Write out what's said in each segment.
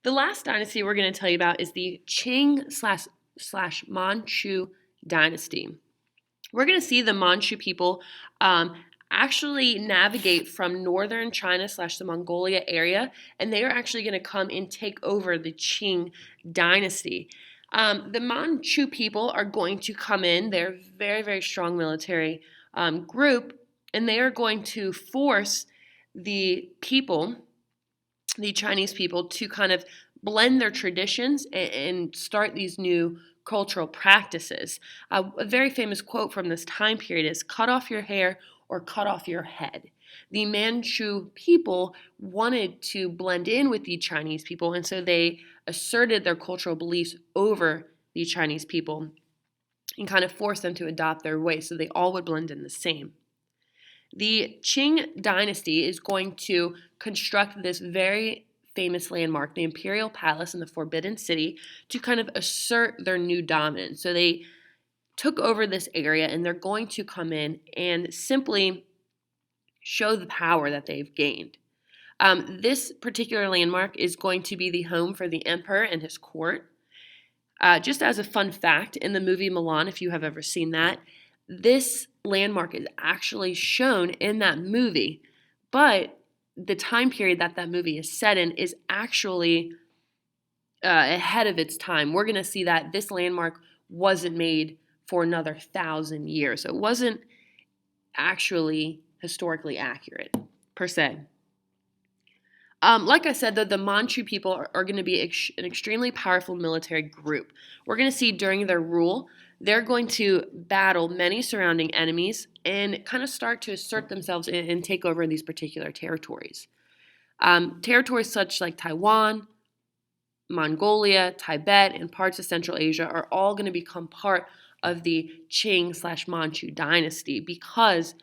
The last dynasty we're going to tell you about is the Qing slash Manchu dynasty. We're going to see the Manchu people actually navigate from northern China slash the Mongolia area, and they are actually going to come and take over the Qing dynasty. The Manchu people are going to come in. They're a very, very strong military group, and they are going to force the people, the Chinese people, to kind of blend their traditions and start these new cultural practices. A very famous quote from this time period is, "Cut off your hair or cut off your head." The Manchu people wanted to blend in with the Chinese people, and so they asserted their cultural beliefs over the Chinese people and kind of forced them to adopt their way so they all would blend in the same. The Qing dynasty is going to construct this very famous landmark, the Imperial Palace in the Forbidden City, to kind of assert their new dominance. So they took over this area and they're going to come in and simply show the power that they've gained. This particular landmark is going to be the home for the emperor and his court. Just as a fun fact, in the movie Milan, if you have ever seen that, this landmark is actually shown in that movie, but the time period that that movie is set in is actually ahead of its time. We're going to see that this landmark wasn't made for another 1,000 years. So it wasn't actually historically accurate, per se. Like I said, though, the Manchu people are going to be an extremely powerful military group. We're going to see during their rule, they're going to battle many surrounding enemies and kind of start to assert themselves and take over these particular territories. Territories such like Taiwan, Mongolia, Tibet, and parts of Central Asia are all going to become part of the Qing slash Manchu dynasty because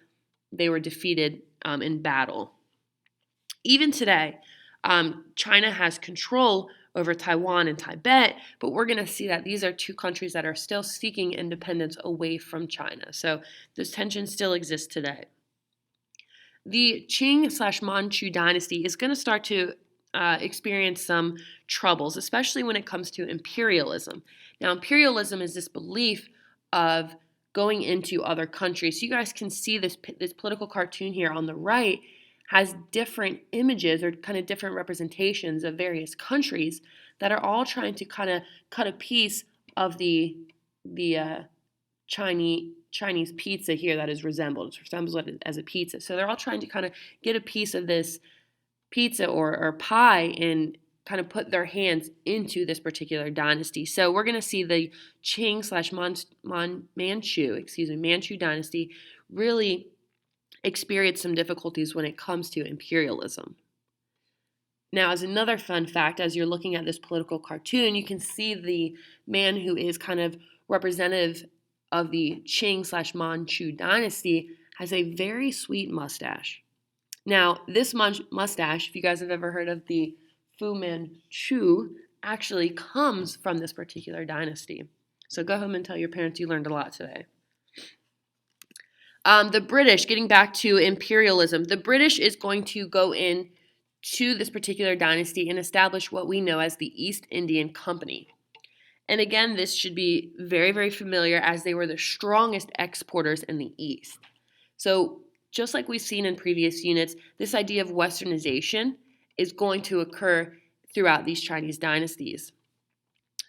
they were defeated in battle. Even today, China has control over Taiwan and Tibet, but we're going to see that these are two countries that are still seeking independence away from China. So those tensions still exist today. The Qing slash Manchu dynasty is going to start to experience some troubles, especially when it comes to imperialism. Now, imperialism is this belief of going into other countries. So you guys can see this political cartoon here on the right has different images or kind of different representations of various countries that are all trying to kind of cut a piece of the Chinese pizza here that is resembled. It resembles it as a pizza. So they're all trying to kind of get a piece of this pizza or pie and kind of put their hands into this particular dynasty. So we're going to see the Qing slash Manchu dynasty really experience some difficulties when it comes to imperialism. Now, as another fun fact, as you're looking at this political cartoon, you can see the man who is kind of representative of the Qing slash Manchu dynasty has a very sweet mustache. Now, this mustache, if you guys have ever heard of the Fu Manchu, actually comes from this particular dynasty. So go home and tell your parents you learned a lot today. The British, getting back to imperialism, the British is going to go in to this particular dynasty and establish what we know as the East Indian Company. And again, this should be very, very familiar as they were the strongest exporters in the East. So just like we've seen in previous units, this idea of westernization is going to occur throughout these Chinese dynasties.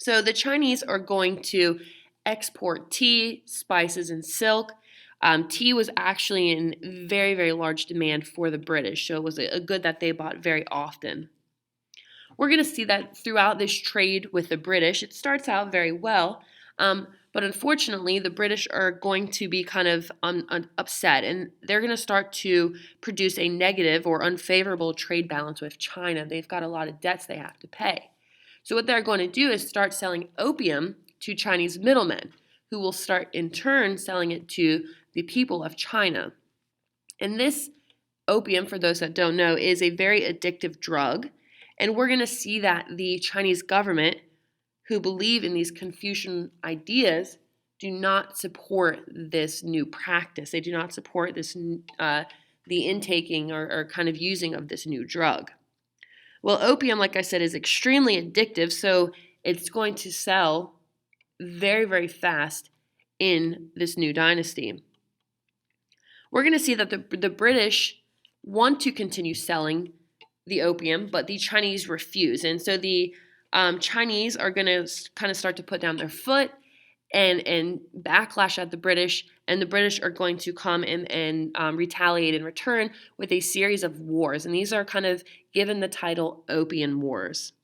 So the Chinese are going to export tea, spices, and silk. Tea was actually in very, very large demand for the British, so it was a good that they bought very often. We're going to see that throughout this trade with the British, it starts out very well, but unfortunately, the British are going to be kind of upset, and they're going to start to produce a negative or unfavorable trade balance with China. They've got a lot of debts they have to pay. So what they're going to do is start selling opium to Chinese middlemen, who will start in turn selling it to the people of China. And this opium, for those that don't know, is a very addictive drug. And we're going to see that the Chinese government, who believe in these Confucian ideas, do not support this new practice. They do not support this the intaking or kind of using of this new drug. Well, opium, like I said, is extremely addictive, so it's going to sell very, very fast in this new dynasty. We're going to see that the British want to continue selling the opium, but the Chinese refuse. And so the Chinese are going to kind of start to put down their foot and backlash at the British, and the British are going to come and retaliate in return with a series of wars. And these are kind of given the title Opium Wars.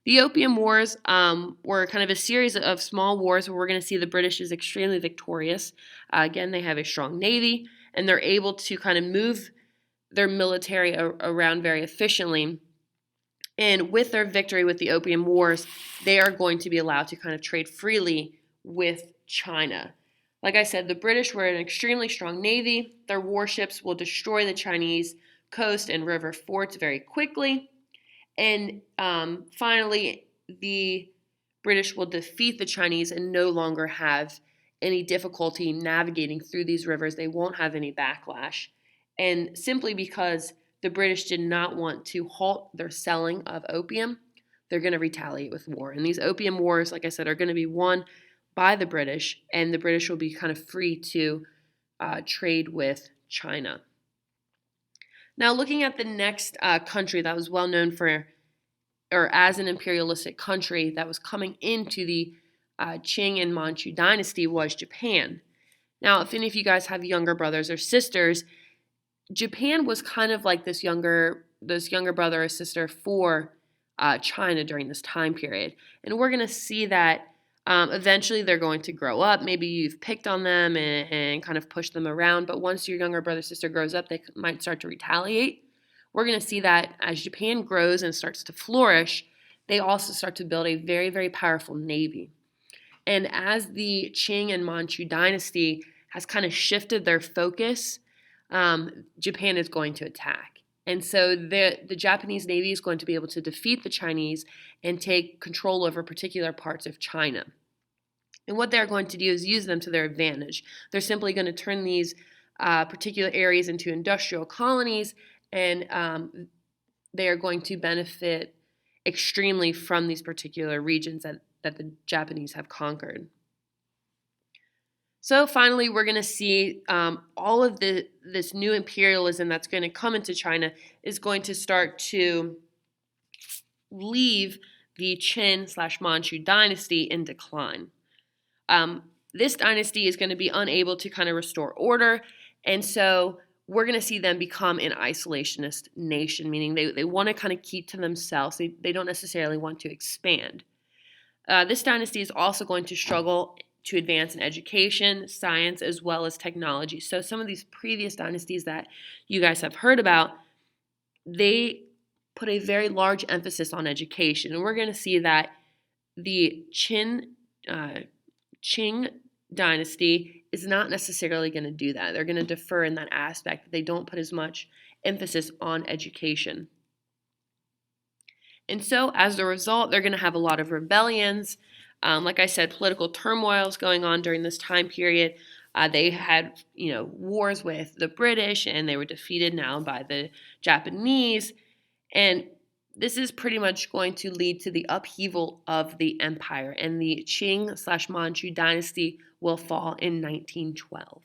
The Opium Wars were kind of a series of small wars where we're going to see the British is extremely victorious. Again, they have a strong navy, and they're able to kind of move their military around very efficiently. And with their victory with the Opium Wars, they are going to be allowed to kind of trade freely with China. Like I said, the British were an extremely strong navy. Their warships will destroy the Chinese coast and river forts very quickly. And finally, the British will defeat the Chinese and no longer have any difficulty navigating through these rivers. They won't have any backlash. And simply because the British did not want to halt their selling of opium, they're going to retaliate with war. And these opium wars, like I said, are going to be won by the British, and the British will be kind of free to trade with China. Now, looking at the next country that was well known for, or as an imperialistic country that was coming into the Qing and Manchu dynasty, was Japan. Now, if any of you guys have younger brothers or sisters, Japan was kind of like this younger brother or sister for China during this time period. And we're going to see that eventually they're going to grow up. Maybe you've picked on them and kind of pushed them around, but once your younger brother or sister grows up, they might start to retaliate. We're going to see that as Japan grows and starts to flourish, they also start to build a very, very powerful navy. And as the Qing and Manchu dynasty has kind of shifted their focus, Japan is going to attack. And so the Japanese Navy is going to be able to defeat the Chinese and take control over particular parts of China. And what they're going to do is use them to their advantage. They're simply going to turn these particular areas into industrial colonies, and they are going to benefit extremely from these particular regions that the Japanese have conquered. So finally, we're going to see all of this new imperialism that's going to come into China is going to start to leave the Qin/Manchu dynasty in decline. This dynasty is going to be unable to kind of restore order, and so we're going to see them become an isolationist nation, meaning they want to kind of keep to themselves. They don't necessarily want to expand. This dynasty is also going to struggle to advance in education, science, as well as technology. So some of these previous dynasties that you guys have heard about, they put a very large emphasis on education. And we're going to see that the Qing dynasty is not necessarily going to do that. They're going to defer in that aspect. They don't put as much emphasis on education. And so as a result, they're going to have a lot of rebellions. Like I said, political turmoils going on during this time period. They had, wars with the British, and they were defeated now by the Japanese. And this is pretty much going to lead to the upheaval of the empire, and the Qing/Manchu dynasty will fall in 1912.